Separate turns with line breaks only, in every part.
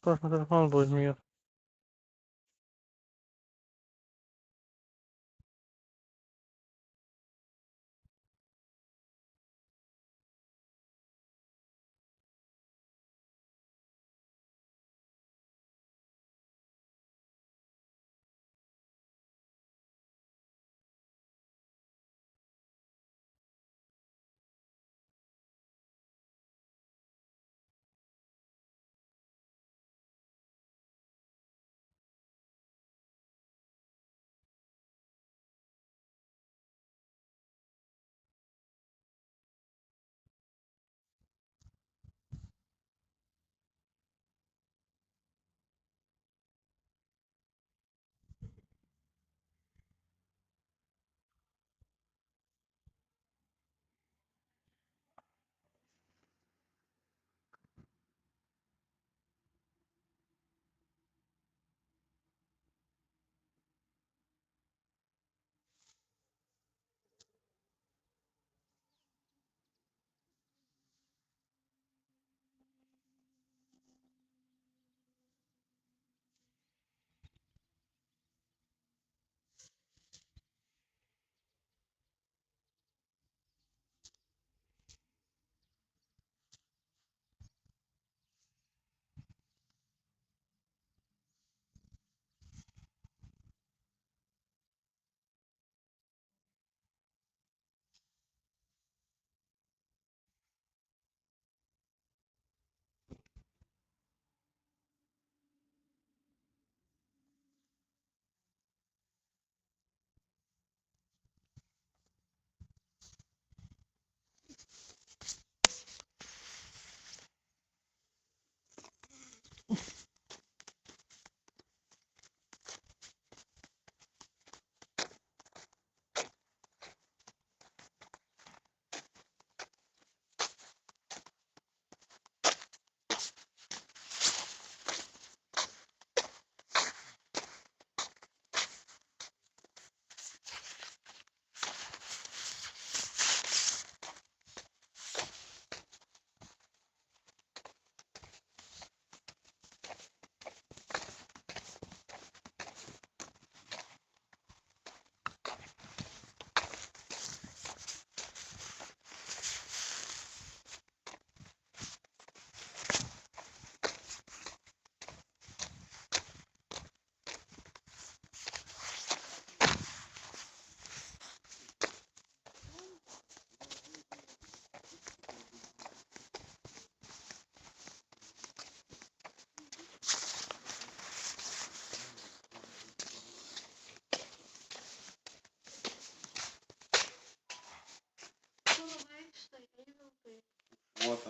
Próximo telefone 2000.
Вот.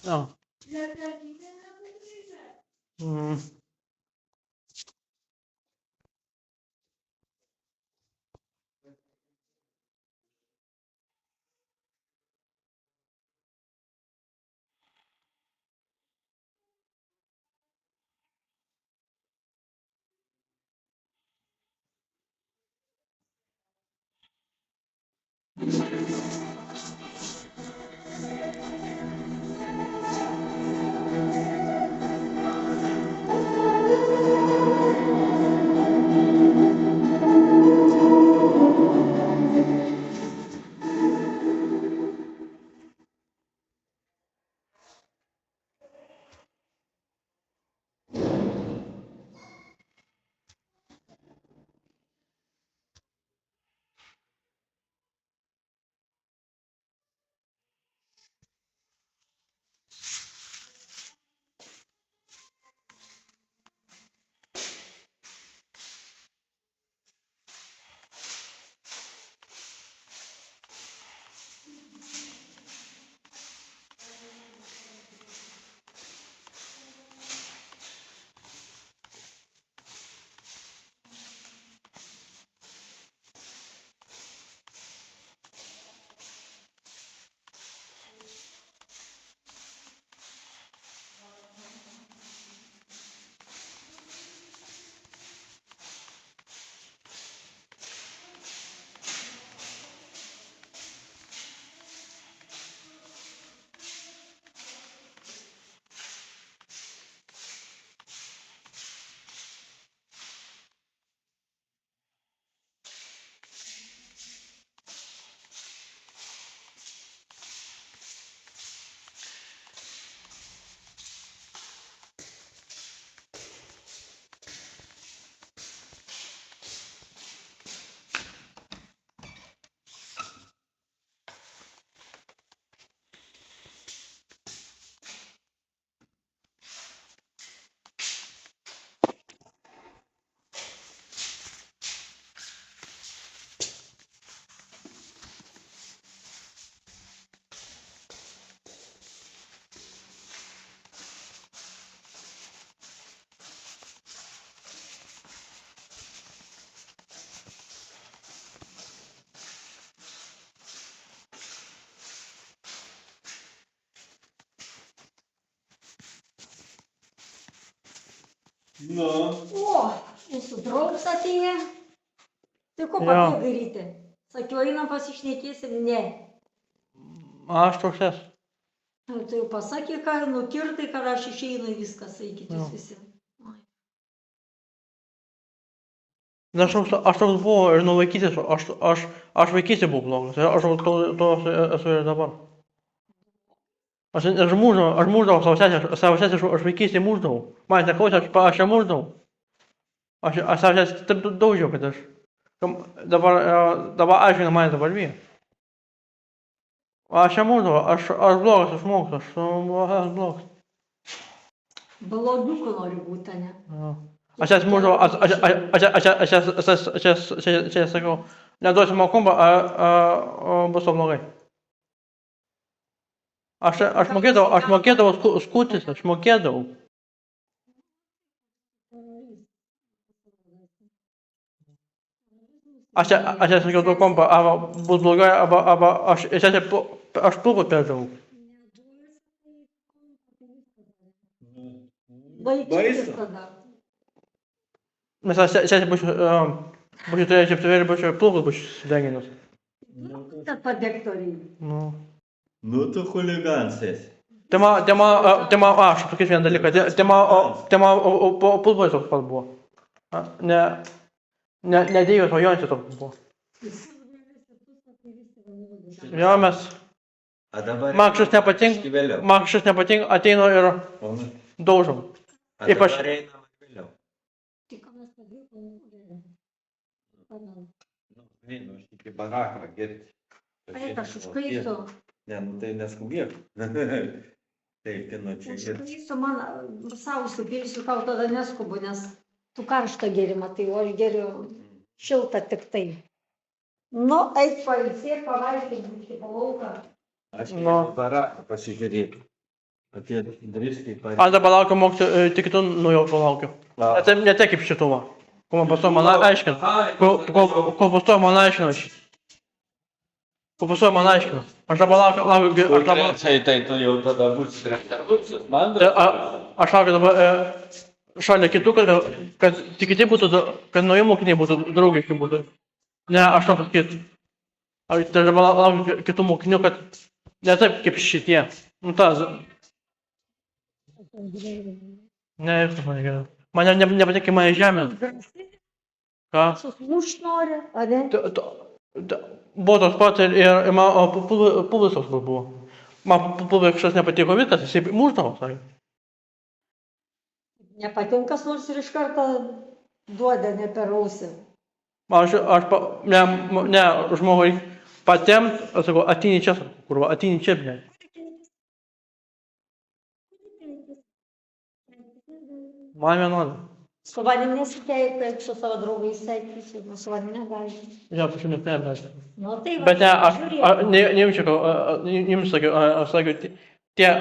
Oh. Mm.
Nu.
O, mūsų draugs atėjo. Tai ko
Jo.
pabėgai daryti? Sakiau, einam pasišnekėsim, ne.
Aš toks esu.
Tai jau pasakė, ką nukirtai, kad aš išeinu, viskas, eikit jūs
Jo.
visi. Oi.
Nes aš toks buvau ir nuo vaikystės, aš vaikystė buvau blogas, aš esu ir dabar. Aš muždavau savo sesę, aš vaikystėje muždavau. Man neklausė, aš ją muždavau. Aš savo sesę taip daužiau, kad aš. Dabar aiškina mane dabar vyja. Aš ją muždavau, aš blogas, aš mokslas, aš blogas.
Blogiuku nori būti, ne?
Jo. Aš jas muždavau, aš jas sakau, neduosiu man kumbą, bus to blogai. Aš mokėdavau skūtis, aš mokėdavau. Aš jas sakiau, to kompą, arba bus blogai, arba aš plūgus perdavau.
Vaikytis tada.
Nes aš sesė būsiu turėjęs apsiverį, būsiu plūgus būsiu sudeginus.
Kad padėktoriai.
Nu.
Nu, tu chuliganas esi.
Aš pasakysiu vieną dalyką, pulbas toks pat buvo. Ne Dievas, o Jonas toks buvo. Jo, mes,
A dabar...
man kažkas nepatinka, ateinu ir daužom.
A
Ypač...
dabar einam vėliau. Nu, einu, aš iki baraką girti.
Eit, aš užkaisiu.
Ne, nu tai neskubėk. Taip, nu čia girti.
Užkaisiu, man savo supilsiu, tau tada neskubu, nes tu karštą gėrimą, tai o aš geriu šiltą tik tai. Nu, eik pailsėk, pavalgyk, biškį po lauką.
Aš į baraką pasižiūrėti. Atėjo driskiai pareikia.
Aš dabar laukiu mokytojų, tik kitų naujokų laukiu. Ne tiek kaip šitų va. Ko man pastoja man aiškina. Ko pastoja man aiškina. Ko pastoja man aiškina. Aš dabar laukiu.
Tai tu jau tada būsi trečias. Man
Aš laukiu dabar šalia kitų, kad tik kiti būtų, kad nauji mokiniai būtų draugiški būtų. Ne, aš to pasakyt. Aš dabar laukiu kitų mokinių, kad ne taip kaip šitie. Nu tas. Ne, viskas man gerai. Man nepatinka mane žemė. Ką?
Susmušt nori, ar ne?
Buvo toks pat ir man pulvas toks buvo. Man pulvas kažkas nepatiko viskas, jisai muždavo, sakė.
Nepatinkas nors ir iš karto duoda ne per ausį.
Ne, žmogui patemt, aš sakau, ateini čia, kurva, ateini čia, blė. Man vienodai.
Su manim nesikeip, kaip su savo draugais sakysiu, nu su manim negali.
Jo, pačiu nepėm, bet.
Nu tai va,
Bet ne,
žiūrėk.
nejaučiu, jums sakiau, aš sakiau,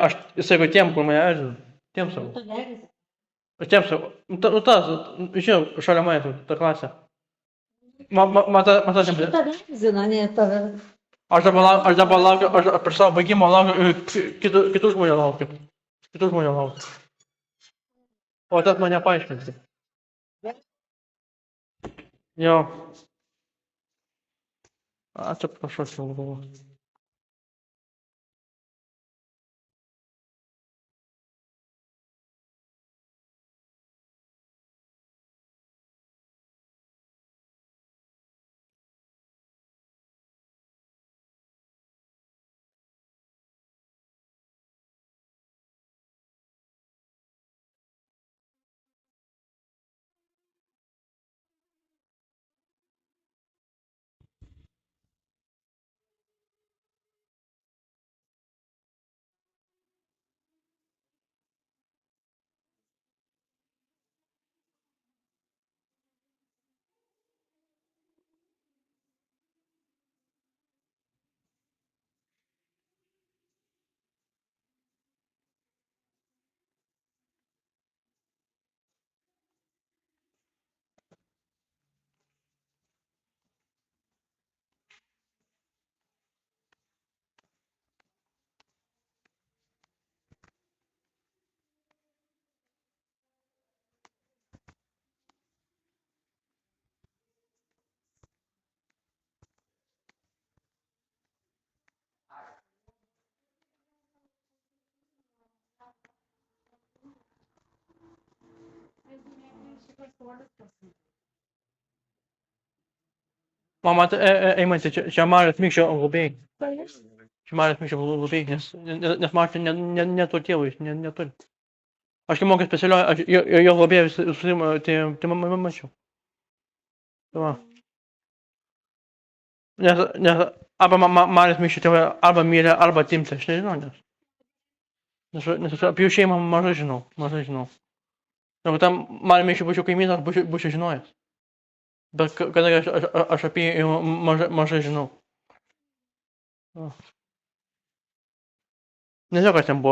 aš sakiau tiem, kur mane erzina. Tiem sakau.
Tu neris.
Aš tiem sakau, nu tas, žinau, šalia manęs, ta klasė. Man tas nepatiko.
Tave erzina, ne tave.
Aš dabar laukiu, aš prieš savo baigimą laukiu, kitų žmonių laukiu. Kitų žmonių laukiu. O tas man nepaaiškinsi. Jo. Atsiprašau, jau buvo. Mama, Eimantė, čia Marės Mikščio globėjai. Čia Marės Mikščio globėjai, nes Marčiai neto tėvų, jis neturi. Aš kai mokė specialioje, jo globėjai tai mačiau. Tai va. Nes arba Marės Mikščio tėvai arba mirė, arba atimti, aš nežinau, nes apie jų šeimą mažai žinau. Jeigu tam Marė Mikščio būčiau kaimynas, būčiau žinojęs. Bet kadangi aš apie jį mažai žinau. Nežinau, kas ten buvo.